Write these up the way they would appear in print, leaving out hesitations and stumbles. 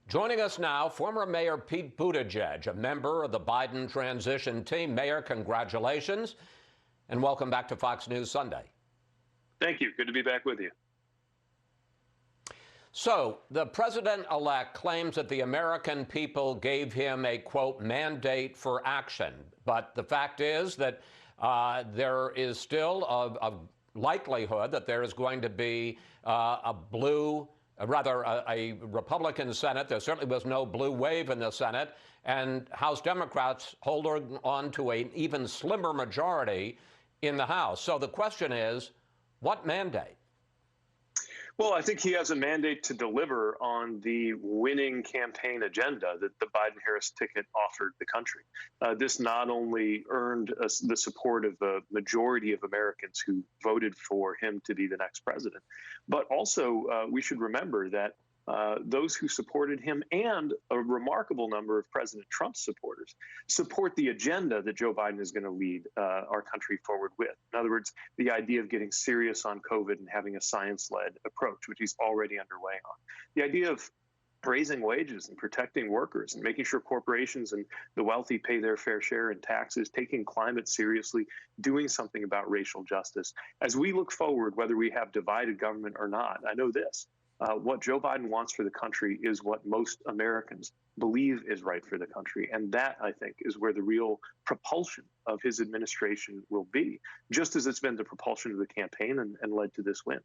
Joining us now, former Mayor Pete Buttigieg, a member of the Biden transition team. Mayor, congratulations, and welcome back to Fox News Sunday. Thank you. Good to be back with you. So, the president-elect claims that the American people gave him a, quote, mandate for action. But the fact is that there is still a likelihood that there is going to be a Republican Senate. There certainly was no blue wave in the Senate, and House Democrats holding on to an even slimmer majority in the House. So the question is, what mandate? Well, I think he has a mandate to deliver on the winning campaign agenda that the Biden-Harris ticket offered the country. This not only earned the support of the majority of Americans who voted for him to be the next president, but also we should remember that those who supported him and a remarkable number of President Trump's supporters support the agenda that Joe Biden is going to lead our country forward with. In other words, the idea of getting serious on COVID and having a science-led approach, which he's already underway on. The idea of raising wages and protecting workers and making sure corporations and the wealthy pay their fair share in taxes, taking climate seriously, doing something about racial justice. As we look forward, whether we have divided government or not, I know this. What Joe Biden wants for the country is what most Americans believe is right for the country. And that, I think, is where the real propulsion of his administration will be, just as it's been the propulsion of the campaign and led to this win.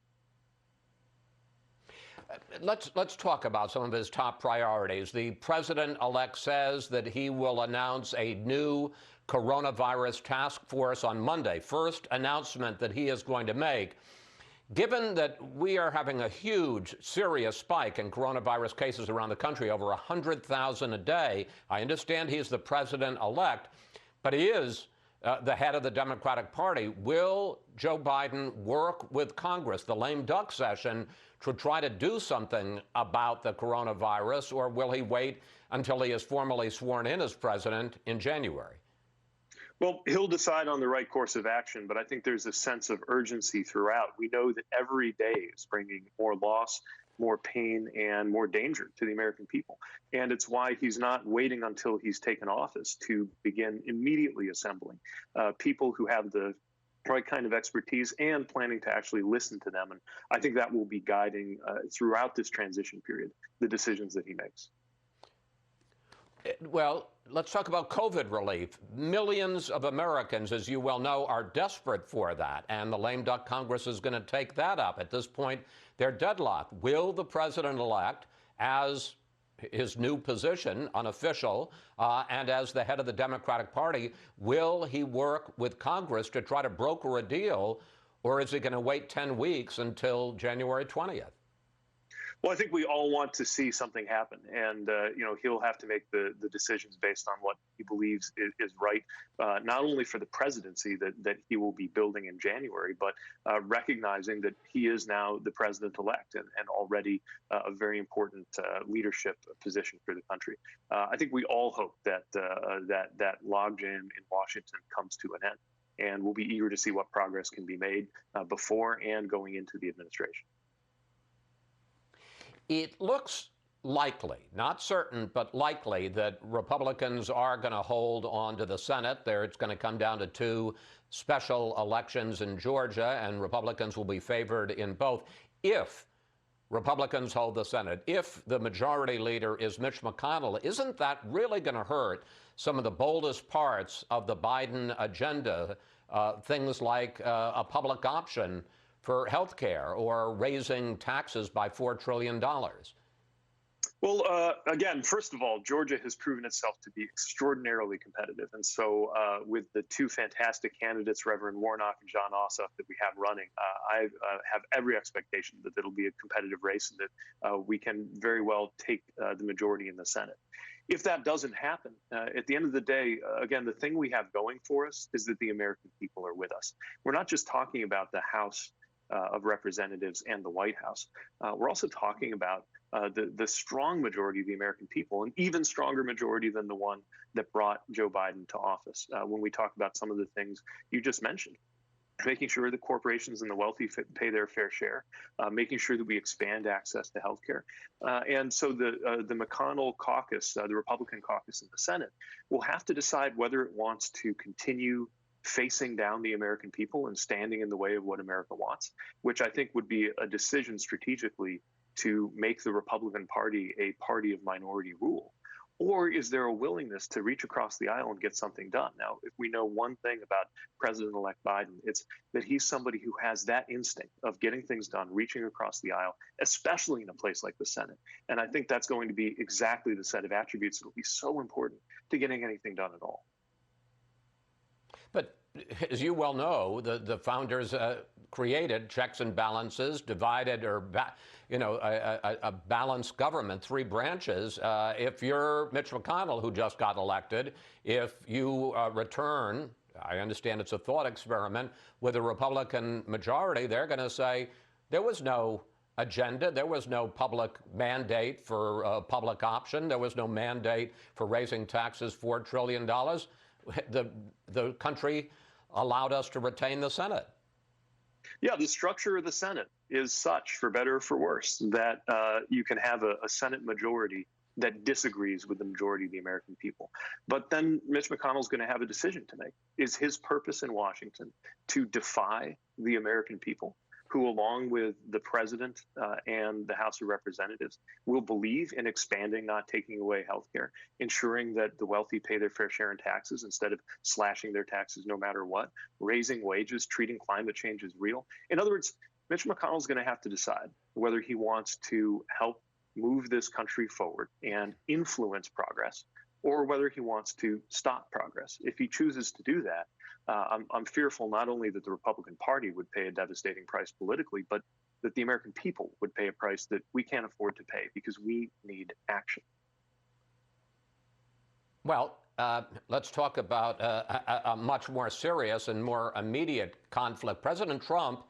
Let's talk about some of his top priorities. The president-elect says that he will announce a new coronavirus task force on Monday. First announcement that he is going to make. Given that we are having a huge, serious spike in coronavirus cases around the country, over 100,000 a day, I understand he's the president-elect, but he is the head of the Democratic Party. Will Joe Biden work with Congress, the lame duck session, to try to do something about the coronavirus, or will he wait until he is formally sworn in as president in January? Well, he'll decide on the right course of action, but I think there's a sense of urgency throughout. We know that every day is bringing more loss, more pain, and more danger to the American people. And it's why he's not waiting until he's taken office to begin immediately assembling people who have the right kind of expertise and planning to actually listen to them. And I think that will be guiding throughout this transition period, the decisions that he makes. Well, let's talk about COVID relief. Millions of Americans, as you well know, are desperate for that, and the lame duck Congress is going to take that up. At this point, they're deadlocked. Will the president-elect, as his new position, unofficial, and as the head of the Democratic Party, will he work with Congress to try to broker a deal, or is he going to wait 10 weeks until January 20th? Well, I think we all want to see something happen, and he'll have to make the decisions based on what he believes is right, not only for the presidency that he will be building in January, but recognizing that he is now the president-elect and already a very important leadership position for the country. I think we all hope that that logjam in Washington comes to an end, and we'll be eager to see what progress can be made before and going into the administration. It looks likely, not certain, but likely, that Republicans are going to hold on to the Senate. It's going to come down to two special elections in Georgia, and Republicans will be favored in both. If Republicans hold the Senate, if the majority leader is Mitch McConnell, isn't that really going to hurt some of the boldest parts of the Biden agenda, things like a public option for health care or raising taxes by $4 trillion? Well, again, first of all, Georgia has proven itself to be extraordinarily competitive. And so with the two fantastic candidates, Reverend Warnock and John Ossoff, that we have running, I have every expectation that it'll be a competitive race and that we can very well take the majority in the Senate. If that doesn't happen, at the end of the day, again, the thing we have going for us is that the American people are with us. We're not just talking about the House of Representatives and the White House. We're also talking about the strong majority of the American people, an even stronger majority than the one that brought Joe Biden to office. When we talk about some of the things you just mentioned, making sure that corporations and the wealthy pay their fair share, making sure that we expand access to healthcare. And so the McConnell caucus, the Republican caucus in the Senate, will have to decide whether it wants to continue facing down the American people and standing in the way of what America wants, which I think would be a decision strategically to make the Republican Party a party of minority rule. Or is there a willingness to reach across the aisle and get something done? Now, if we know one thing about President-elect Biden, it's that he's somebody who has that instinct of getting things done, reaching across the aisle, especially in a place like the Senate. And I think that's going to be exactly the set of attributes that will be so important to getting anything done at all. But as you well know, the founders created checks and balances, divided or a balanced government, three branches. If you're Mitch McConnell, who just got elected, if you return, I understand it's a thought experiment, with a Republican majority, they're going to say there was no agenda, there was no public mandate for public option, there was no mandate for raising taxes $4 trillion. The country allowed us to retain the Senate. Yeah, the structure of the Senate is such, for better or for worse, that you can have a Senate majority that disagrees with the majority of the American people. But then Mitch McConnell's going to have a decision to make. Is his purpose in Washington to defy the American people, who, along with the president and the House of Representatives, will believe in expanding, not taking away health care, ensuring that the wealthy pay their fair share in taxes instead of slashing their taxes no matter what, raising wages, treating climate change as real? In other words, Mitch McConnell's going to have to decide whether he wants to help move this country forward and influence progress, or whether he wants to stop progress. If he chooses to do that, I'm fearful not only that the Republican Party would pay a devastating price politically, but that the American people would pay a price that we can't afford to pay, because we need action. Well, let's talk about a much more serious and more immediate conflict. President Trump,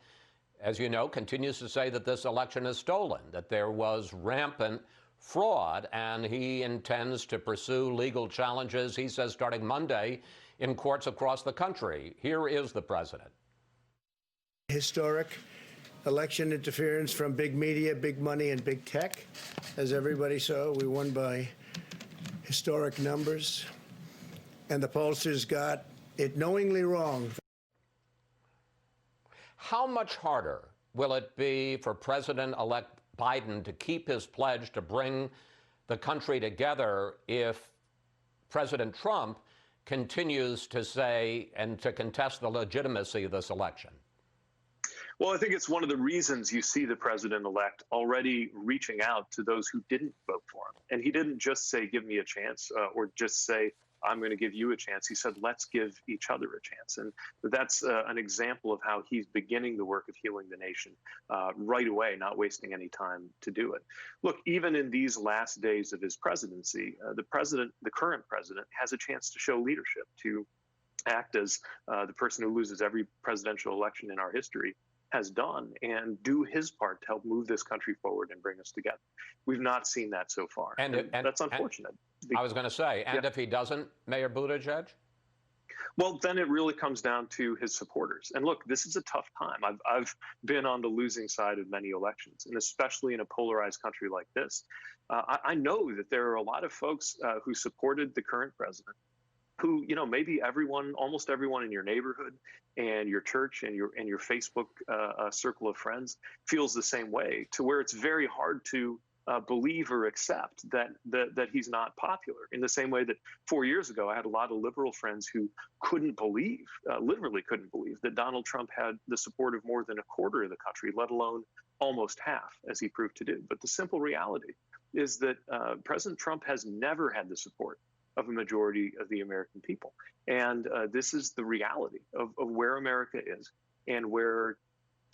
as you know, continues to say that this election is stolen, that there was rampant fraud, and he intends to pursue legal challenges, he says, starting Monday in courts across the country. Here is the president. Historic election interference from big media, big money, and big tech. As everybody saw, we won by historic numbers, and the pollsters got it knowingly wrong. How much harder will it be for President-elect Biden to keep his pledge to bring the country together if President Trump continues to say and to contest the legitimacy of this election? Well, I think it's one of the reasons you see the president-elect already reaching out to those who didn't vote for him. And he didn't just say, give me a chance, or just say, I'm going to give you a chance. He said, let's give each other a chance. And that's an example of how he's beginning the work of healing the nation right away, not wasting any time to do it. Look, even in these last days of his presidency, the current president, has a chance to show leadership, to act as the person who loses every presidential election in our history has done, and do his part to help move this country forward and bring us together. We've not seen that so far, and that's unfortunate. I was going to say, and if he doesn't, Mayor Buttigieg? Well, then it really comes down to his supporters. And look, this is a tough time. I've been on the losing side of many elections, and especially in a polarized country like this. I know that there are a lot of folks who supported the current president, who, maybe almost everyone in your neighborhood and your church and your Facebook circle of friends feels the same way, to where it's very hard to believe or accept that he's not popular. In the same way that 4 years ago, I had a lot of liberal friends who couldn't believe, literally couldn't believe, that Donald Trump had the support of more than a quarter of the country, let alone almost half, as he proved to do. But the simple reality is that President Trump has never had the support of a majority of the American people. And this is the reality of where America is and where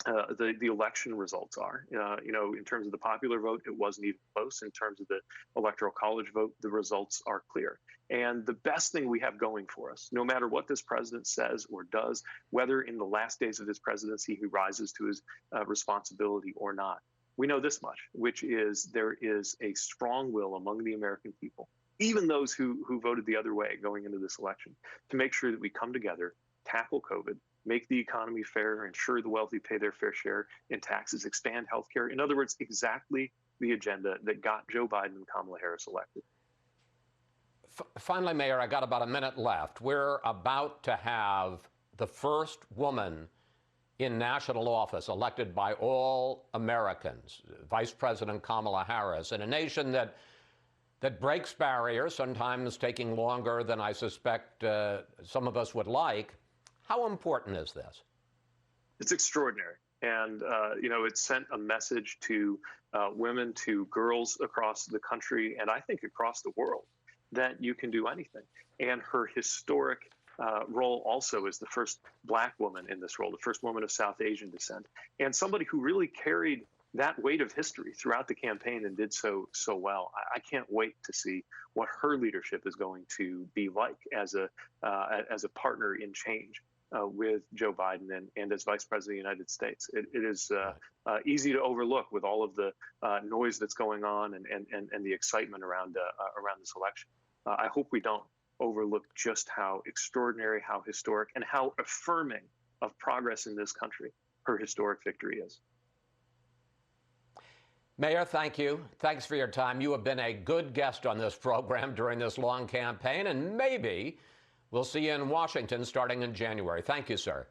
the election results are. In terms of the popular vote, it wasn't even close. In terms of the electoral college vote, the results are clear. And the best thing we have going for us, no matter what this president says or does, whether in the last days of his presidency he rises to his responsibility or not, we know this much, which is there is a strong will among the American people, even those who voted the other way going into this election, to make sure that we come together, tackle COVID, make the economy fairer, ensure the wealthy pay their fair share in taxes, expand healthcare. In other words, exactly the agenda that got Joe Biden and Kamala Harris elected. Finally, Mayor, I got about a minute left. We're about to have the first woman in national office elected by all Americans, Vice President Kamala Harris, in a nation that breaks barriers, sometimes taking longer than I suspect some of us would like. How important is this? It's extraordinary. And, it sent a message to women, to girls across the country, and I think across the world, that you can do anything. And her historic role also as the first Black woman in this role, the first woman of South Asian descent, and somebody who really carried that weight of history throughout the campaign and did so well. I can't wait to see what her leadership is going to be like as a partner in change with Joe Biden and as Vice President of the United States. It is easy to overlook with all of the noise that's going on and the excitement around this election. I hope we don't overlook just how extraordinary, how historic, and how affirming of progress in this country her historic victory is. Mayor, thank you. Thanks for your time. You have been a good guest on this program during this long campaign, and maybe we'll see you in Washington starting in January. Thank you, sir.